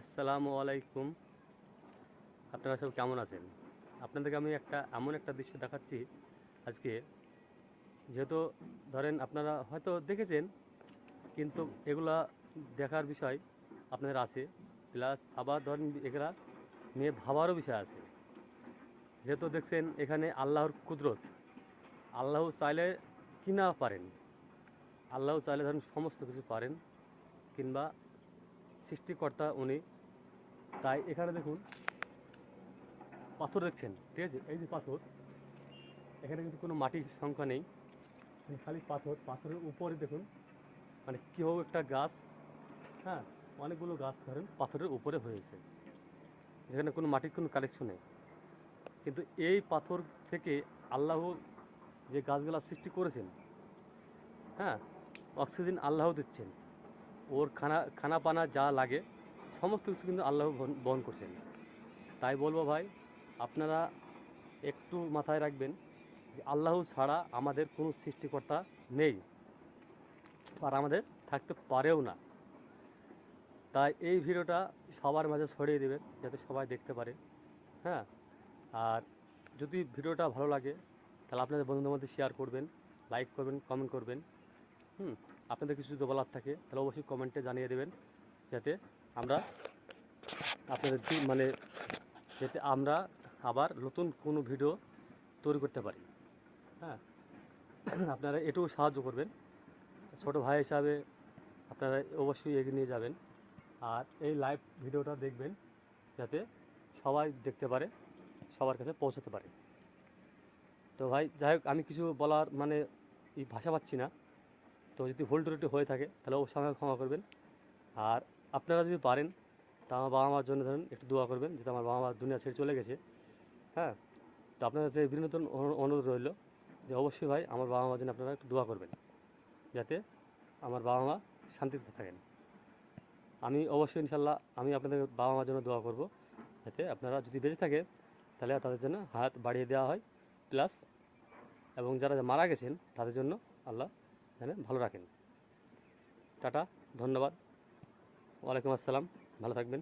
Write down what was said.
আসসালামু আলাইকুম। আপনারা সব কেমন আছেন? আপনাদেরকে আমি এমন একটা দৃশ্য দেখাচ্ছি আজকে। যেহেতু ধরেন আপনারা হয়তো দেখেছেন, কিন্তু এগুলা দেখার বিষয় আপনাদের আছে, প্লাস আবার ধরেন এগুলা নিয়ে ভাবারও বিষয় আছে। যেহেতু দেখছেন এখানে আল্লাহর কুদরত, আল্লাহ চাইলে কি না পারেন, আল্লাহ চাইলে ধরেন সমস্ত কিছু পারেন, কিংবা সৃষ্টিকর্তা উনি। তাই এখানে দেখুন পাথর দেখছেন, ঠিক আছে? এই যে পাথর, এখানে কিন্তু কোনো মাটির সংখ্যা নেই, খালি পাথর। পাথরের উপরে দেখুন মানে কীভাবে একটা গাছ, হ্যাঁ, অনেকগুলো গাছ ধরেন পাথরের উপরে হয়েছে, যেখানে কোনো মাটির কোনো কালেকশন নেই। কিন্তু এই পাথর থেকে আল্লাহ যে গাছগুলা সৃষ্টি করেছেন, হ্যাঁ, অক্সিজেন আল্লাহ দিচ্ছেন, ওর খানা পানা যা লাগে সমস্ত কিছু কিন্তু আল্লাহ বহন করছেন। তাই বলবো ভাই, আপনারা একটু মাথায় রাখবেন যে আল্লাহ ছাড়া আমাদের কোনো সৃষ্টিকর্তা নেই, আর আমাদের থাকতে পারেও না। তাই এই ভিডিওটা সবার মাঝে ছড়িয়ে দেবেন যাতে সবাই দেখতে পারে, হ্যাঁ। আর যদি ভিডিওটা ভালো লাগে তাহলে আপনাদের বন্ধুদের মধ্যে শেয়ার করবেন, লাইক করবেন, কমেন্ট করবেন। আপনাদের কিছু যদি বলার থাকে তাহলে অবশ্যই কমেন্টে জানিয়ে দেবেন, যাতে আমরা আপনাদের মানে যাতে আমরা আবার নতুন কোনো ভিডিও তৈরি করতে পারি, হ্যাঁ। আপনারা এটুকু সাহায্য করবেন, ছোটো ভাই হিসাবে আপনারা অবশ্যই এগিয়ে নিয়ে যাবেন। আর এই লাইভ ভিডিওটা দেখবেন যাতে সবাই দেখতে পারে, সবার কাছে পৌঁছাতে পারে। তো ভাই যাই হোক, আমি কিছু বলার মানে এই ভাষা পাচ্ছি না, তো যদি ভুল ত্রুটি হয়ে থাকে তাহলে অবশ্যই আমাকে ক্ষমা করবেন। আর আপনারা যদি পারেন তা আমার বাবা মার জন্য ধরেন একটু দোয়া করবেন, যেহেতু আমার বাবা মা দুনিয়া ছেড়ে চলে গেছে, হ্যাঁ। তো আপনাদের কাছে বিনোদন অনুরোধ রইল যে অবশ্যই ভাই আমার বাবা মার জন্য আপনারা একটু দোয়া করবেন, যাতে আমার বাবা মা শান্তিতে থাকেন। আমি অবশ্যই ইনশাল্লাহ আমি আপনাদের বাবা মার জন্য দোয়া করব, যাতে আপনারা যদি বেঁচে থাকে তাহলে তাদের জন্য হাত বাড়িয়ে দেওয়া হয়, প্লাস এবং যারা মারা গেছেন তাদের জন্য আল্লাহ যেন ভালো রাখেন। টাটা, ধন্যবাদ, ওয়ালাইকুম আসসালাম, ভালো থাকবেন।